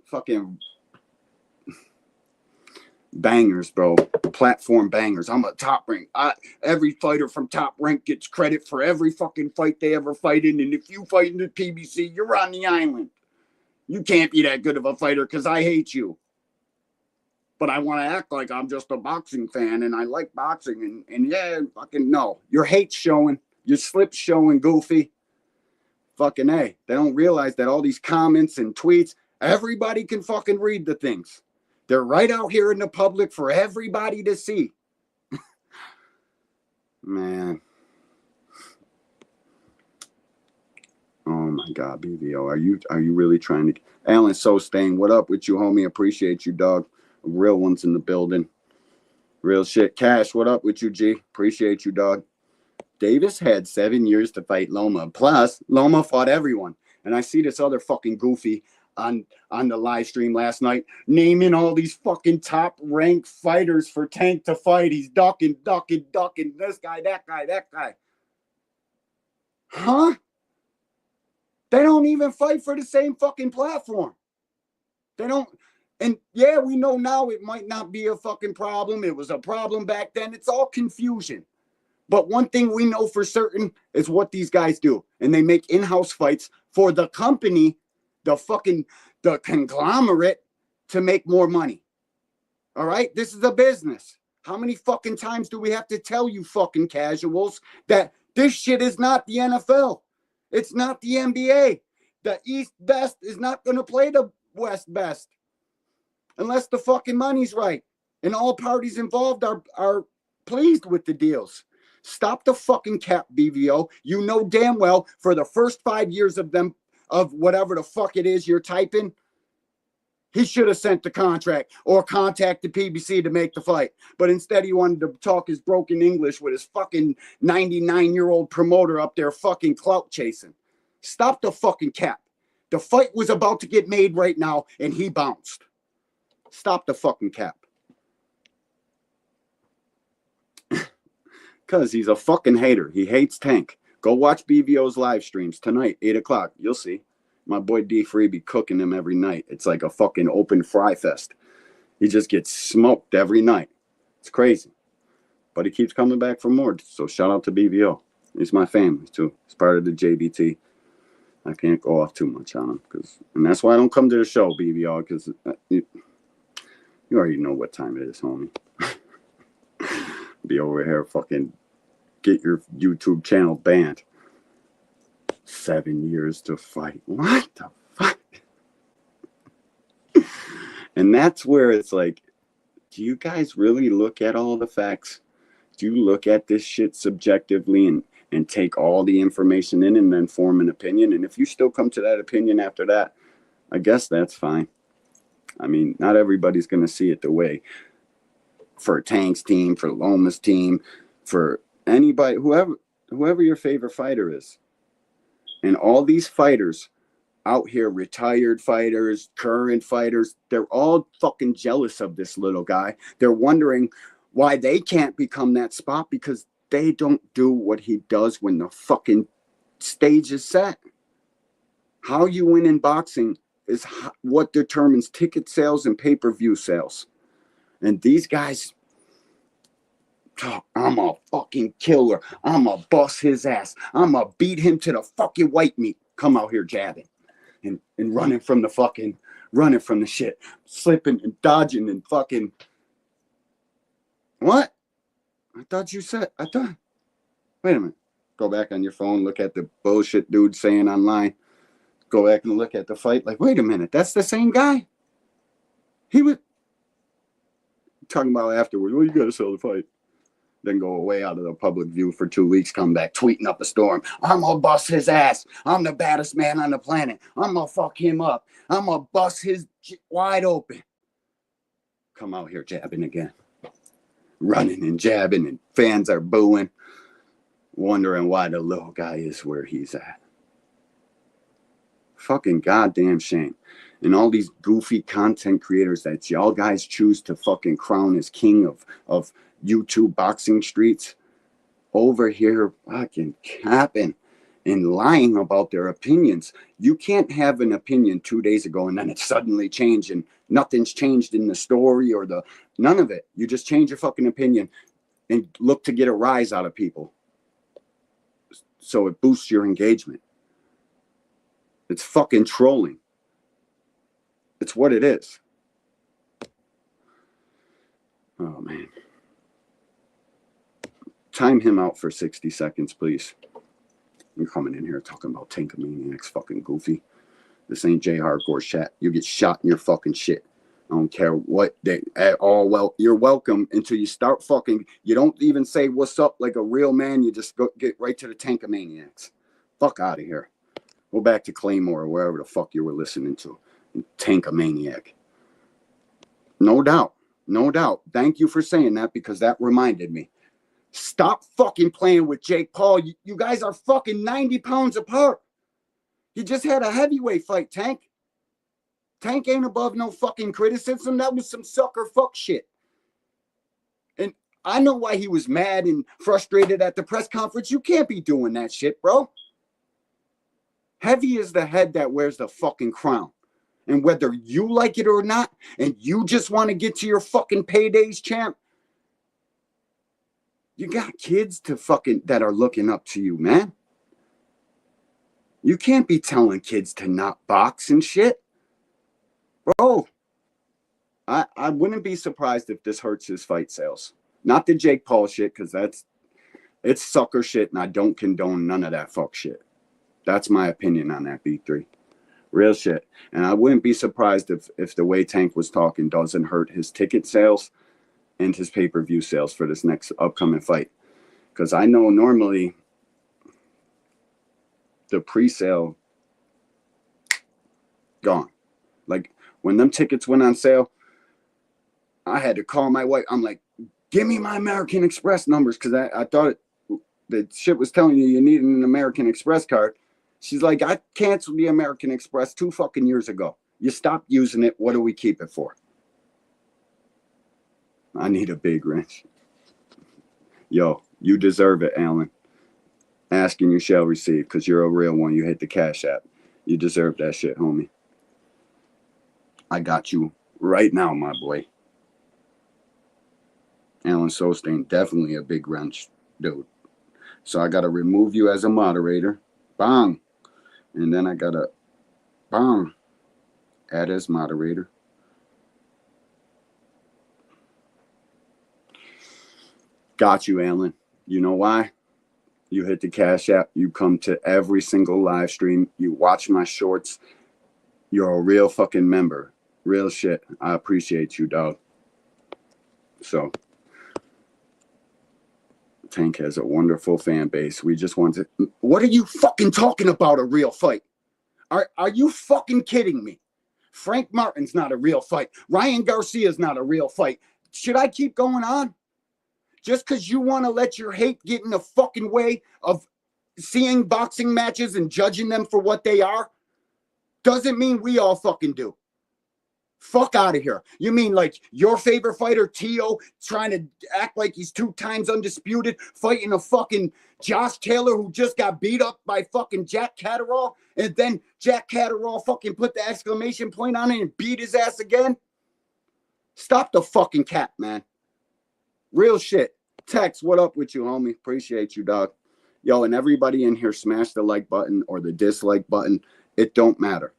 Fucking bangers, bro. Platform bangers. I'm a Top Rank. Every fighter from Top Rank gets credit for every fucking fight they ever fight in. And if you fight in the PBC, you're on the island. You can't be that good of a fighter because I hate you. But I want to act like I'm just a boxing fan and I like boxing. And yeah, fucking no. Your hate's showing. Your slip's showing, goofy. Fucking A. They don't realize that all these comments and tweets, everybody can fucking read the things. They're right out here in the public for everybody to see. Man. Oh my God, BVO. Are you really trying to? Alan Sostain, what up with you, homie? Appreciate you, dog. Real ones in the building. Real shit. Cash, what up with you, G? Appreciate you, dog. Davis had 7 years to fight Loma. Plus, Loma fought everyone. And I see this other fucking goofy on the live stream last night, naming all these fucking top ranked fighters for Tank to fight. He's ducking, this guy, that guy. Huh? They don't even fight for the same fucking platform. They don't. And yeah, we know now it might not be a fucking problem. It was a problem back then. It's all confusion. But one thing we know for certain is what these guys do. And they make in-house fights for the company, the conglomerate, to make more money. All right? This is a business. How many fucking times do we have to tell you fucking casuals that this shit is not the NFL? It's not the NBA. The East Best is not going to play the West Best unless the fucking money's right. And all parties involved are pleased with the deals. Stop the fucking cap, BVO. You know damn well for the first 5 years of whatever the fuck it is you're typing, he should have sent the contract or contacted PBC to make the fight. But instead he wanted to talk his broken English with his fucking 99-year-old promoter up there fucking clout chasing. Stop the fucking cap. The fight was about to get made right now and he bounced. Stop the fucking cap. Because he's a fucking hater. He hates Tank. Go watch BVO's live streams tonight, 8 o'clock. You'll see. My boy D Free be cooking him every night. It's like a fucking open fry fest. He just gets smoked every night. It's crazy. But he keeps coming back for more. So shout out to BVO. He's my family too. He's part of the JBT. I can't go off too much on him. And that's why I don't come to the show, BVO, because you already know what time it is, homie. Be over here fucking get your YouTube channel banned. 7 years to fight. What the fuck? And that's where it's like, do you guys really look at all the facts? Do you look at this shit subjectively and take all the information in and then form an opinion? And if you still come to that opinion after that, I guess that's fine. I mean, not everybody's going to see it the way. For Tank's team, for Loma's team, for anybody, whoever your favorite fighter is. And all these fighters out here, retired fighters, current fighters, they're all fucking jealous of this little guy. They're wondering why they can't become that spot because they don't do what he does when the fucking stage is set. How you win in boxing is what determines ticket sales and pay-per-view sales. And these guys, oh, I'm a fucking killer. I'm a bust his ass. I'm a beat him to the fucking white meat. Come out here jabbing and running from the shit, slipping and dodging and fucking. What? I thought, wait a minute. Go back on your phone, look at the bullshit dude saying online. Go back and look at the fight. Like, wait a minute, that's the same guy? He was talking about afterwards, well, you got to sell the fight. Then go away out of the public view for 2 weeks, come back tweeting up a storm. I'm going to bust his ass. I'm the baddest man on the planet. I'm going to fuck him up. I'm going to bust his wide open. Come out here jabbing again. Running and jabbing, and fans are booing, wondering why the little guy is where he's at. Fucking goddamn shame. And all these goofy content creators that y'all guys choose to fucking crown as king of YouTube boxing streets over here fucking capping and lying about their opinions. You can't have an opinion 2 days ago and then it suddenly changed and nothing's changed in the story or none of it. You just change your fucking opinion and look to get a rise out of people. So it boosts your engagement. It's fucking trolling. It's what it is. Oh, man. Time him out for 60 seconds, please. You're coming in here talking about Tankamaniacs, fucking goofy. This ain't J Hardcore chat. You get shot in your fucking shit. I don't care what they at all. Well, you're welcome until you start fucking. You don't even say what's up like a real man. You just go get right to the Tankamaniacs. Fuck out of here. Go back to Claymore or wherever the fuck you were listening to. Tankamaniac. No doubt. No doubt. Thank you for saying that because that reminded me. Stop fucking playing with Jake Paul. You guys are fucking 90 pounds apart. You just had a heavyweight fight, Tank. Tank ain't above no fucking criticism. That was some sucker fuck shit. And I know why he was mad and frustrated at the press conference. You can't be doing that shit, bro. Heavy is the head that wears the fucking crown. And whether you like it or not, and you just want to get to your fucking paydays, champ, you got kids that are looking up to you, man. You can't be telling kids to not box and shit. Bro, I wouldn't be surprised if this hurts his fight sales. Not the Jake Paul shit, because it's sucker shit, and I don't condone none of that fuck shit. That's my opinion on that, B3. Real shit. And I wouldn't be surprised if the way Tank was talking doesn't hurt his ticket sales and his pay-per-view sales for this next upcoming fight. Because I know normally the pre-sale gone. Like when them tickets went on sale, I had to call my wife. I'm like, give me my American Express numbers because I thought the shit was telling you needed an American Express card. She's like, I canceled the American Express 2 fucking years ago. You stopped using it. What do we keep it for? I need a big wrench. Yo, you deserve it, Alan. Ask and you shall receive because you're a real one. You hit the Cash App. You deserve that shit, homie. I got you right now, my boy. Alan Solstein, definitely a big wrench dude. So I got to remove you as a moderator. Bang. And then I got to, bang, add as moderator. Got you, Alan. You know why? You hit the Cash App. You come to every single live stream. You watch my shorts. You're a real fucking member. Real shit. I appreciate you, dog. So, Tank has a wonderful fan base. We just want to... What are you fucking talking about, a real fight? Are you fucking kidding me? Frank Martin's not a real fight. Ryan Garcia's not a real fight. Should I keep going on? Just because you want to let your hate get in the fucking way of seeing boxing matches and judging them for what they are, doesn't mean we all fucking do. Fuck out of here. You mean like your favorite fighter, Tio, trying to act like he's 2 times undisputed, fighting a fucking Josh Taylor who just got beat up by fucking Jack Catterall, and then Jack Catterall fucking put the exclamation point on it and beat his ass again? Stop the fucking cap, man. Real shit. Tex, what up with you, homie? Appreciate you, dog. Yo, and everybody in here, smash the like button or the dislike button. It don't matter.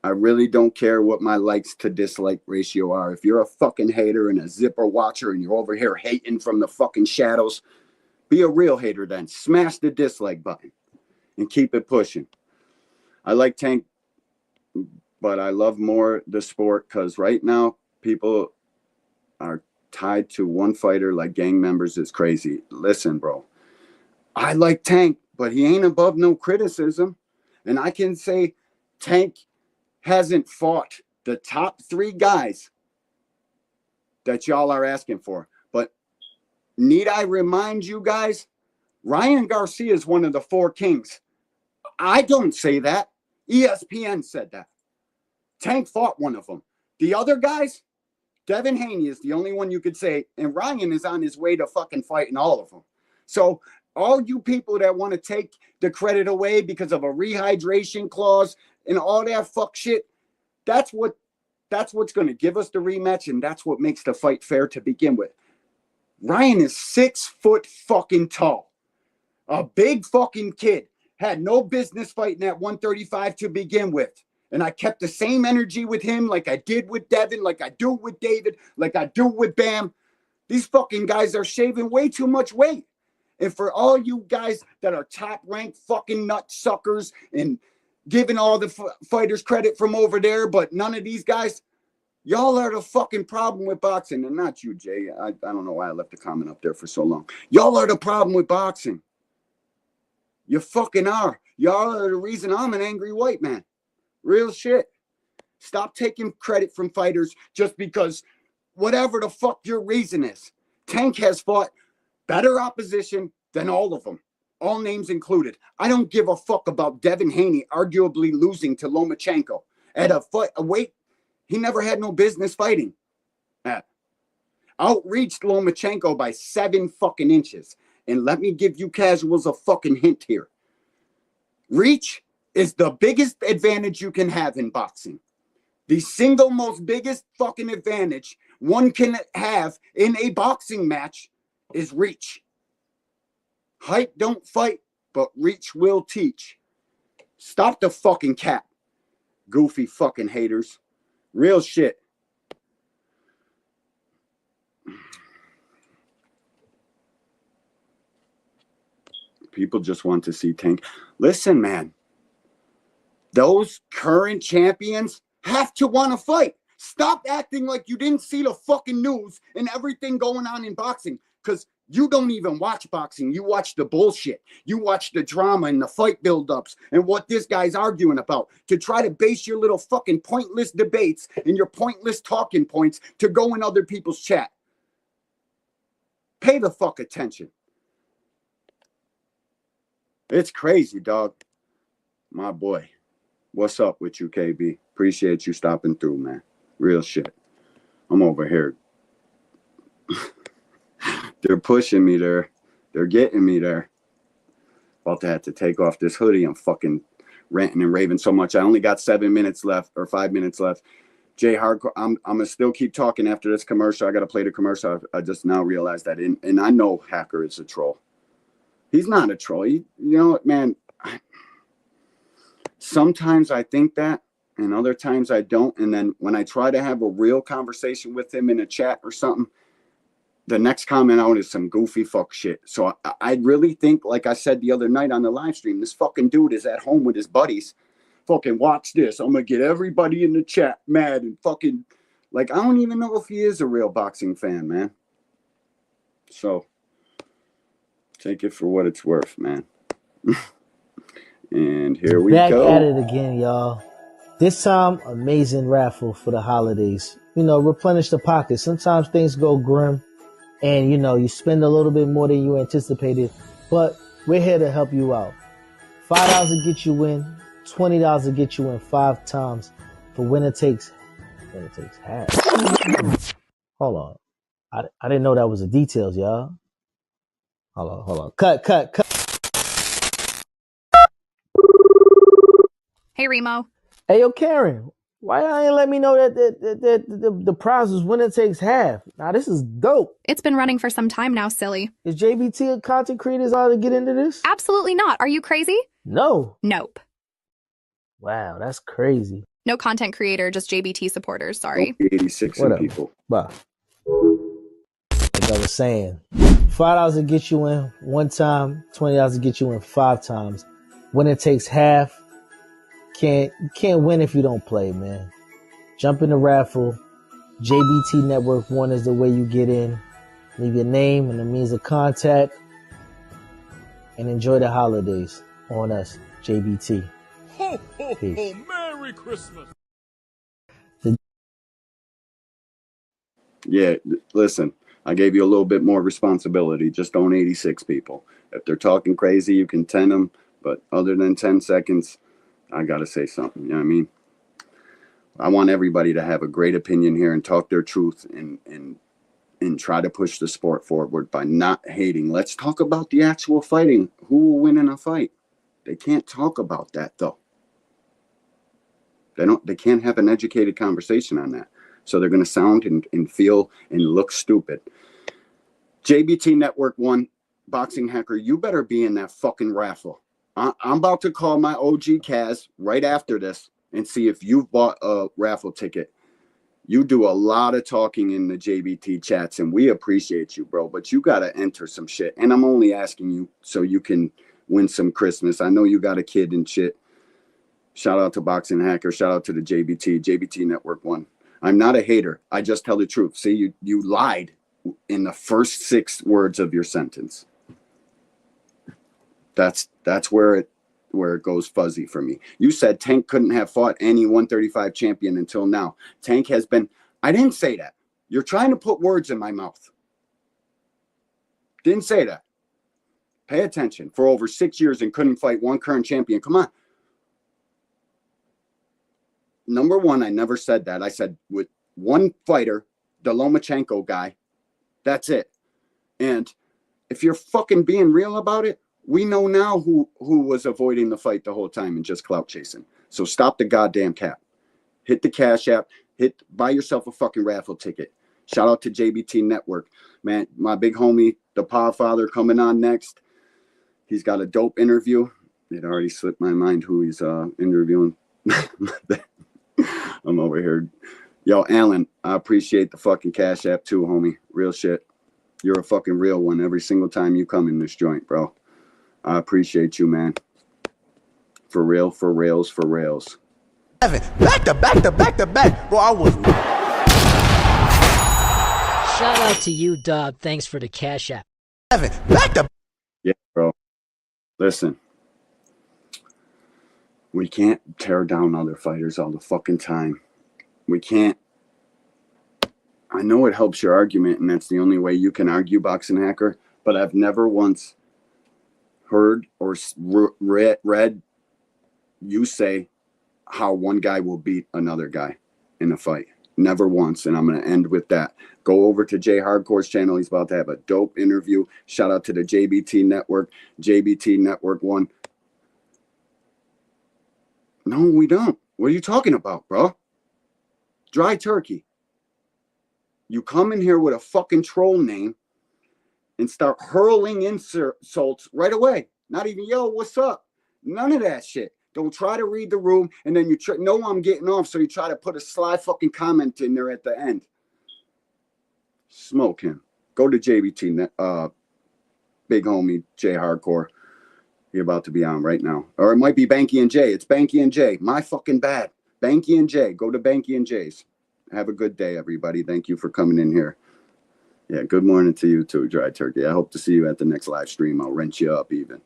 I really don't care what my likes to dislike ratio are. If you're a fucking hater and a zipper watcher and you're over here hating from the fucking shadows, be a real hater then. Smash the dislike button and keep it pushing. I like Tank, but I love more the sport because right now people are tied to one fighter like gang members is crazy. Listen, bro, I like Tank, but he ain't above no criticism. And I can say Tank hasn't fought the top 3 guys that y'all are asking for. But need I remind you guys, Ryan Garcia is one of the 4 kings. I don't say that. ESPN said that. Tank fought one of them. The other guys, Devin Haney is the only one you could say, and Ryan is on his way to fucking fighting all of them. So all you people that want to take the credit away because of a rehydration clause and all that fuck shit, that's what's going to give us the rematch, and that's what makes the fight fair to begin with. Ryan is 6 foot fucking tall. A big fucking kid. Had no business fighting at 135 to begin with. And I kept the same energy with him like I did with Devin, like I do with David, like I do with Bam. These fucking guys are shaving way too much weight. And for all you guys that are top-ranked fucking nut suckers and giving all the fighters credit from over there, but none of these guys, y'all are the fucking problem with boxing. And not you, Jay. I don't know why I left the comment up there for so long. Y'all are the problem with boxing. You fucking are. Y'all are the reason I'm an angry white man. Real shit. Stop taking credit from fighters just because whatever the fuck your reason is. Tank has fought better opposition than all of them. All names included. I don't give a fuck about Devin Haney arguably losing to Lomachenko at a weight he never had no business fighting at. Outreached Lomachenko by 7 fucking inches. And let me give you casuals a fucking hint here. Reach is the biggest advantage you can have in boxing. The single most biggest fucking advantage one can have in a boxing match is reach. Height don't fight, but reach will teach. Stop the fucking cap. Goofy fucking haters. Real shit. People just want to see Tank. Listen, man. Those current champions have to want to fight. Stop acting like you didn't see the fucking news and everything going on in boxing. Because you don't even watch boxing. You watch the bullshit. You watch the drama and the fight buildups and what this guy's arguing about to try to base your little fucking pointless debates and your pointless talking points to go in other people's chat. Pay the fuck attention. It's crazy, dog. My boy. What's up with you, KB? Appreciate you stopping through, man. Real shit. I'm over here. They're pushing me there. They're getting me there. About to have to take off this hoodie. I'm fucking ranting and raving so much. I only got 7 minutes left or 5 minutes left. Jay Hardcore, I'm gonna still keep talking after this commercial. I gotta play the commercial. I just now realized that. And I know Hacker is a troll. He's not a troll. You know what, man? Sometimes I think that, and other times I don't. And then when I try to have a real conversation with him in a chat or something, the next comment out is some goofy fuck shit. So I really think, like I said the other night on the live stream, this fucking dude is at home with his buddies. Fucking watch this. I'm going to get everybody in the chat mad and fucking, like, I don't even know if he is a real boxing fan, man. So take it for what it's worth, man. And here we Back go. at it again, y'all. This time, amazing raffle for the holidays. You know, replenish the pocket. Sometimes things go grim and, you know, you spend a little bit more than you anticipated, but we're here to help you out. $5 to get you in, $20 to get you in 5 times for winner takes half. Hold on. I didn't know that was the details, y'all. Hold on. Cut. Hey, Remo. Hey, yo, Karen, Why y'all ain't let me know that the prize was winner takes half? Now this is dope. It's been running for some time now, silly. Is JBT a content creators ought to get into this? Absolutely not. Are you crazy? No. Nope. Wow, that's crazy. No content creator, just JBT supporters. Sorry. 86 Whatever. people. Bah. Like I was saying, $5 to get you in one time, $20 to get you in 5 times. Winner takes half. You can't win if you don't play, man. Jump in the raffle. JBT Network 1 is the way you get in. Leave your name and the means of contact. And enjoy the holidays on us, JBT. Ho, ho, Peace. ho, Merry Christmas. Yeah, listen, I gave you a little bit more responsibility. Just don't 86 people. If they're talking crazy, you can 10 them. But other than 10 seconds, I got to say something. You know what I mean? I want everybody to have a great opinion here and talk their truth and try to push the sport forward by not hating. Let's talk about the actual fighting. Who will win in a fight? They can't talk about that, though. They can't have an educated conversation on that. So they're going to sound and feel and look stupid. JBT Network 1, Boxing Hacker, you better be in that fucking raffle. I'm about to call my OG Kaz right after this and see if you've bought a raffle ticket. You do a lot of talking in the JBT chats, and we appreciate you, bro. But you got to enter some shit. And I'm only asking you so you can win some Christmas. I know you got a kid and shit. Shout out to Boxing Hacker. Shout out to the JBT Network 1. I'm not a hater. I just tell the truth. See, you lied in the first 6 words of your sentence. That's where it goes fuzzy for me. You said Tank couldn't have fought any 135 champion until now. Tank has been. I didn't say that. You're trying to put words in my mouth. Didn't say that. Pay attention. For over 6 years and couldn't fight one current champion. Come on. Number one, I never said that. I said with one fighter, the Lomachenko guy. That's it. And if you're fucking being real about it, we know now who was avoiding the fight the whole time and just clout chasing. So stop the goddamn cap. Hit the Cash App. Buy yourself a fucking raffle ticket. Shout out to JBT Network. Man, my big homie, the Podfather, coming on next. He's got a dope interview. It already slipped my mind who he's interviewing. I'm over here. Yo, Alan, I appreciate the fucking Cash App too, homie. Real shit. You're a fucking real one every single time you come in this joint, bro. I appreciate you, man. For real, for rails, for rails. Back to back. Bro, I was. Shout out to you, Dub. Thanks for the Cash App. Back to. Yeah, bro. Listen. We can't tear down other fighters all the fucking time. We can't. I know it helps your argument, and that's the only way you can argue, Boxing Hacker, but I've never once heard or read you say how one guy will beat another guy in a fight. Never once. And I'm going to end with that. Go over to Jay Hardcore's channel. He's about to have a dope interview. Shout out to the JBT Network, JBT Network 1. No, we don't. What are you talking about, bro? Dry turkey. You come in here with a fucking troll name and start hurling insults right away. Not even, yo, what's up? None of that shit. Don't try to read the room, and then you know I'm getting off, so you try to put a sly fucking comment in there at the end. Smoke him. Go to JBT, big homie, Jay Hardcore. You're about to be on right now. Or it might be Banky and Jay. It's Banky and Jay. My fucking bad. Banky and Jay. Go to Banky and Jay's. Have a good day, everybody. Thank you for coming in here. Yeah, good morning to you too, Dry Turkey. I hope to see you at the next live stream. I'll rent you up even.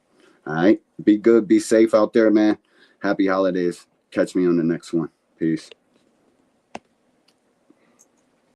All right? Be good. Be safe out there, man. Happy holidays. Catch me on the next one. Peace.